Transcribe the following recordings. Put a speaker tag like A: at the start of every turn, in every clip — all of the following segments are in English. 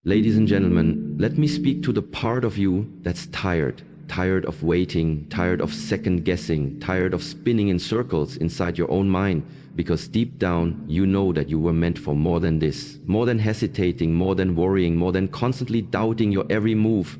A: Ladies and gentlemen, let me speak to the part of you that's tired of waiting, tired of second guessing, tired of spinning in circles inside your own mind, because deep down you know that you were meant for more than this, more than hesitating, more than worrying, more than constantly doubting your every move.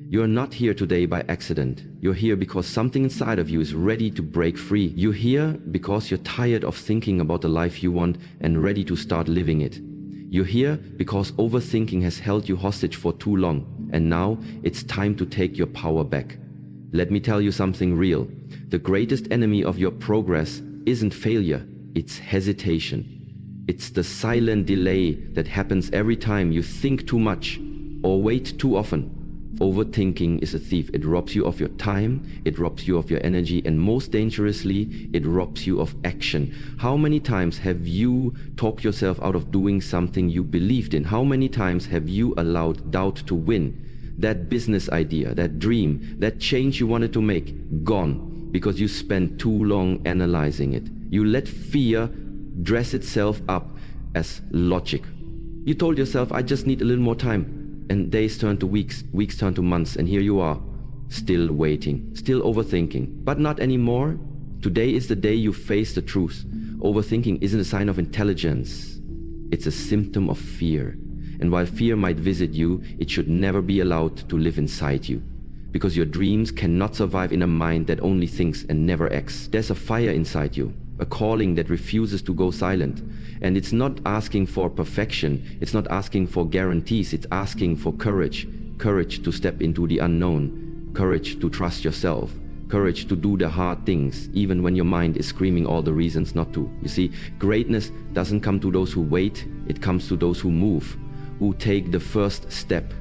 A: You're not here today by accident. You're here because something inside of you is ready to break free. You're here because you're tired of thinking about the life you want and ready to start living it. You're here because overthinking has held you hostage for too long, and now it's time to take your power back. Let me tell you something real. The greatest enemy of your progress isn't failure, it's hesitation. It's the silent delay that happens every time you think too much or wait too often. Overthinking is a thief. It robs you of your time, it robs you of your energy, and most dangerously, it robs you of action. How many times have you talked yourself out of doing something you believed in? How many times have you allowed doubt to win? That business idea, that dream, that change you wanted to make, gone because you spent too long analyzing it. You let fear dress itself up as logic. You told yourself, I just need a little more time. And days turn to weeks, weeks turn to months, and here you are, still waiting, still overthinking. But not anymore. Today is the day you face the truth. Overthinking isn't a sign of intelligence. It's a symptom of fear. And while fear might visit you, it should never be allowed to live inside you. Because your dreams cannot survive in a mind that only thinks and never acts. There's a fire inside you, a calling that refuses to go silent. And it's not asking for perfection, it's not asking for guarantees, it's asking for courage. Courage to step into the unknown, courage to trust yourself, courage to do the hard things, even when your mind is screaming all the reasons not to. You see, greatness doesn't come to those who wait, it comes to those who move, who take the first step,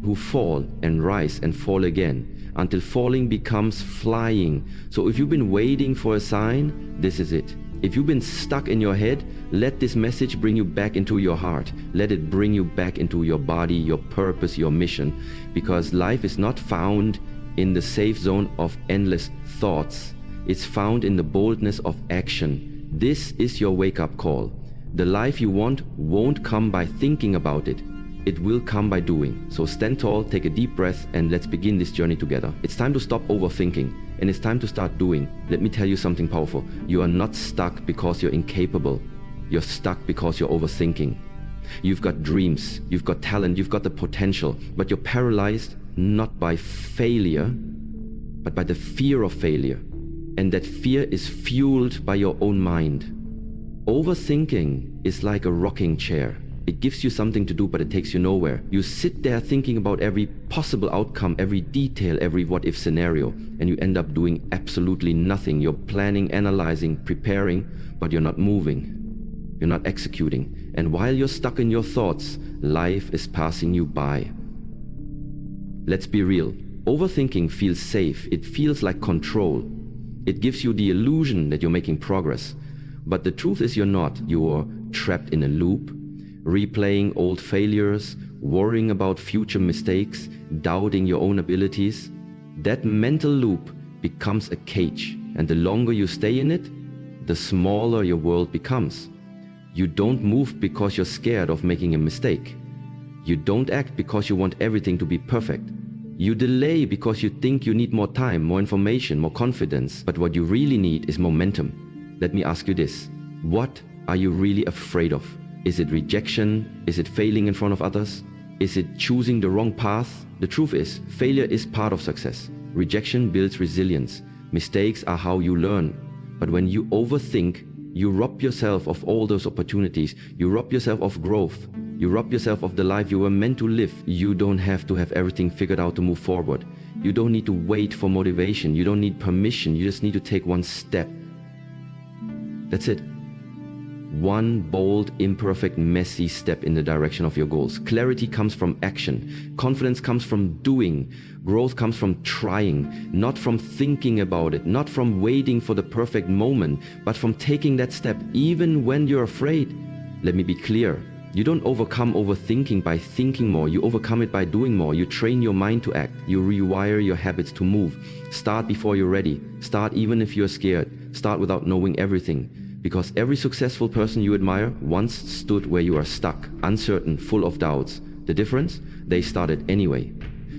A: who fall and rise and fall again, until falling becomes flying. So if you've been waiting for a sign, this is it. If you've been stuck in your head, let this message bring you back into your heart. Let it bring you back into your body, your purpose, your mission. Because life is not found in the safe zone of endless thoughts. It's found in the boldness of action. This is your wake-up call. The life you want won't come by thinking about it. It will come by doing. So stand tall, take a deep breath, and let's begin this journey together. It's time to stop overthinking, and it's time to start doing. Let me tell you something powerful. You are not stuck because you're incapable. You're stuck because you're overthinking. You've got dreams, you've got talent, you've got the potential, but you're paralyzed not by failure, but by the fear of failure. And that fear is fueled by your own mind. Overthinking is like a rocking chair. It gives you something to do, but it takes you nowhere. You sit there thinking about every possible outcome, every detail, every what-if scenario, and you end up doing absolutely nothing. You're planning, analyzing, preparing, but you're not moving. You're not executing. And while you're stuck in your thoughts, life is passing you by. Let's be real. Overthinking feels safe. It feels like control. It gives you the illusion that you're making progress. But the truth is you're not. You're trapped in a loop, replaying old failures, worrying about future mistakes, doubting your own abilities. That mental loop becomes a cage, and the longer you stay in it, the smaller your world becomes. You don't move because you're scared of making a mistake. You don't act because you want everything to be perfect. You delay because you think you need more time, more information, more confidence. But what you really need is momentum. Let me ask you this. What are you really afraid of? Is it rejection? Is it failing in front of others? Is it choosing the wrong path? The truth is, failure is part of success. Rejection builds resilience. Mistakes are how you learn. But when you overthink, you rob yourself of all those opportunities. You rob yourself of growth. You rob yourself of the life you were meant to live. You don't have to have everything figured out to move forward. You don't need to wait for motivation. You don't need permission. You just need to take one step. That's it. One bold, imperfect, messy step in the direction of your goals. Clarity comes from action. Confidence comes from doing. Growth comes from trying, not from thinking about it, not from waiting for the perfect moment, but from taking that step even when you're afraid. Let me be clear. You don't overcome overthinking by thinking more. You overcome it by doing more. You train your mind to act. You rewire your habits to move. Start before you're ready. Start even if you're scared. Start without knowing everything. Because every successful person you admire once stood where you are stuck, uncertain, full of doubts. The difference? They started anyway.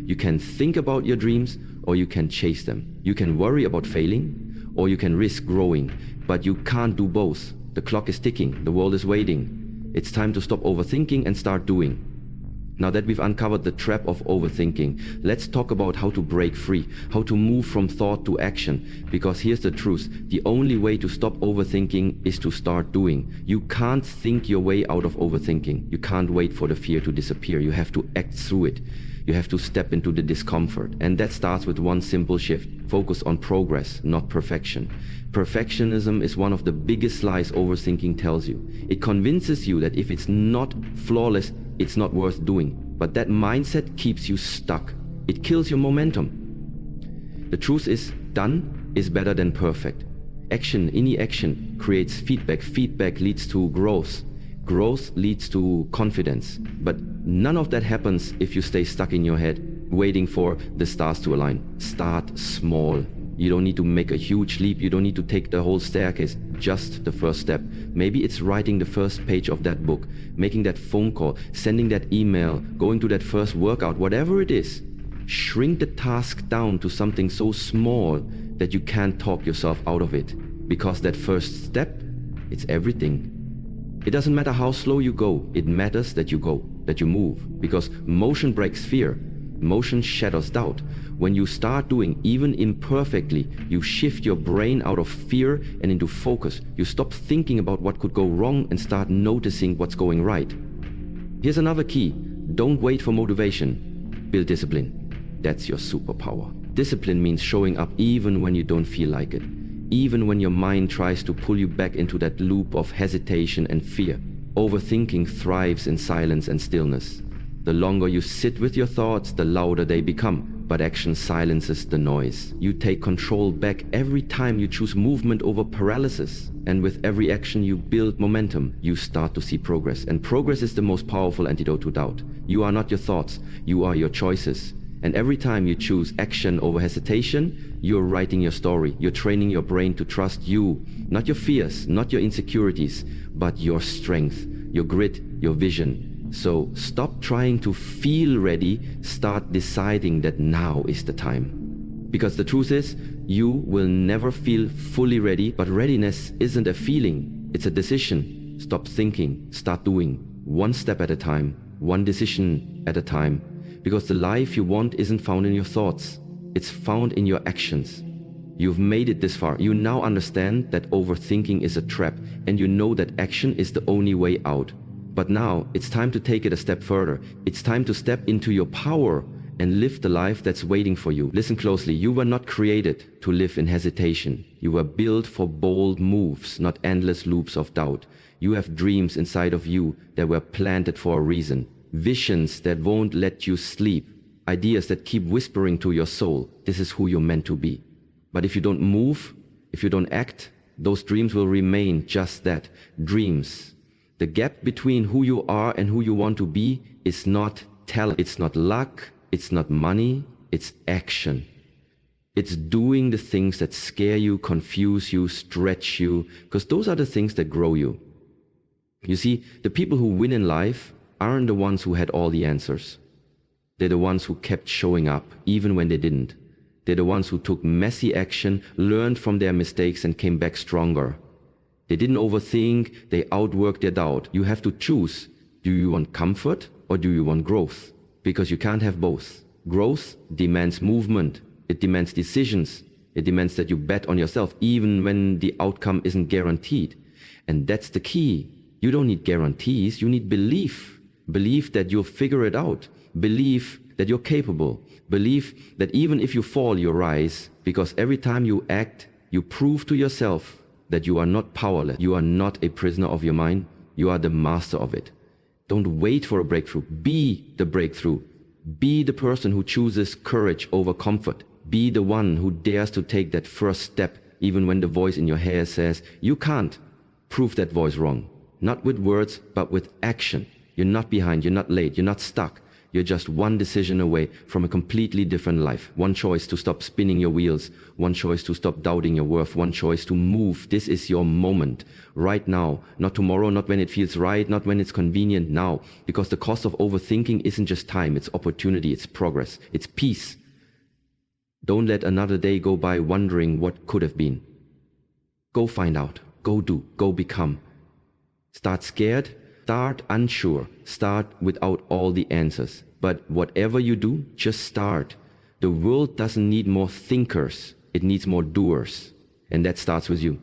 A: You can think about your dreams or you can chase them. You can worry about failing or you can risk growing, but you can't do both. The clock is ticking, the world is waiting. It's time to stop overthinking and start doing. Now that we've uncovered the trap of overthinking, let's talk about how to break free, how to move from thought to action. Because here's the truth, the only way to stop overthinking is to start doing. You can't think your way out of overthinking. You can't wait for the fear to disappear. You have to act through it. You have to step into the discomfort. And that starts with one simple shift. Focus on progress, not perfection. Perfectionism is one of the biggest lies overthinking tells you. It convinces you that if it's not flawless, it's not worth doing. But that mindset keeps you stuck. It kills your momentum. The truth is, done is better than perfect. Action, any action, creates feedback. Feedback leads to growth. Growth leads to confidence. But none of that happens if you stay stuck in your head, waiting for the stars to align. Start small. You don't need to make a huge leap. You don't need to take the whole staircase. Just the first step. Maybe it's writing the first page of that book, making that phone call, sending that email, going to that first workout, whatever it is. Shrink the task down to something so small that you can't talk yourself out of it. Because that first step, it's everything. It doesn't matter how slow you go. It matters that you go, that you move. Because motion breaks fear. Motion shatters doubt. When you start doing, even imperfectly, you shift your brain out of fear and into focus. You stop thinking about what could go wrong and start noticing what's going right. Here's another key. Don't wait for motivation. Build discipline. That's your superpower. Discipline means showing up even when you don't feel like it. Even when your mind tries to pull you back into that loop of hesitation and fear. Overthinking thrives in silence and stillness. The longer you sit with your thoughts, the louder they become. But action silences the noise. You take control back every time you choose movement over paralysis. And with every action you build momentum, you start to see progress. And progress is the most powerful antidote to doubt. You are not your thoughts, you are your choices. And every time you choose action over hesitation, you're writing your story. You're training your brain to trust you, not your fears, not your insecurities, but your strength, your grit, your vision. So stop trying to feel ready, start deciding that now is the time. Because the truth is, you will never feel fully ready, but readiness isn't a feeling, it's a decision. Stop thinking, start doing, one step at a time, one decision at a time. Because the life you want isn't found in your thoughts, it's found in your actions. You've made it this far. You now understand that overthinking is a trap, and you know that action is the only way out. But now it's time to take it a step further. It's time to step into your power and live the life that's waiting for you. Listen closely. You were not created to live in hesitation. You were built for bold moves, not endless loops of doubt. You have dreams inside of you that were planted for a reason. Visions that won't let you sleep. Ideas that keep whispering to your soul. This is who you're meant to be. But if you don't move, if you don't act, those dreams will remain just that, dreams. The gap between who you are and who you want to be is not talent, it's not luck, it's not money, it's action. It's doing the things that scare you, confuse you, stretch you, because those are the things that grow you. You see, the people who win in life aren't the ones who had all the answers. They're the ones who kept showing up, even when they didn't. They're the ones who took messy action, learned from their mistakes, and came back stronger. They didn't overthink, they outworked their doubt. You have to choose. Do you want comfort or do you want growth? Because you can't have both. Growth demands movement. It demands decisions. It demands that you bet on yourself, even when the outcome isn't guaranteed. And that's the key. You don't need guarantees, you need belief. Belief that you'll figure it out. Belief that you're capable. Belief that even if you fall, you rise. Because every time you act, you prove to yourself that you are not powerless. You are not a prisoner of your mind. You are the master of it. Don't wait for a breakthrough. Be the breakthrough. Be the person who chooses courage over comfort. Be the one who dares to take that first step, even when the voice in your head says, you can't. Prove that voice wrong. Not with words, but with action. You're not behind. You're not late. You're not stuck. You're just one decision away from a completely different life. One choice to stop spinning your wheels. One choice to stop doubting your worth. One choice to move. This is your moment. Right now. Not tomorrow, not when it feels right, not when it's convenient, now. Because the cost of overthinking isn't just time, it's opportunity, it's progress, it's peace. Don't let another day go by wondering what could have been. Go find out. Go do. Go become. Start scared. Start unsure. Start without all the answers. But whatever you do, just start. The world doesn't need more thinkers. It needs more doers. And that starts with you.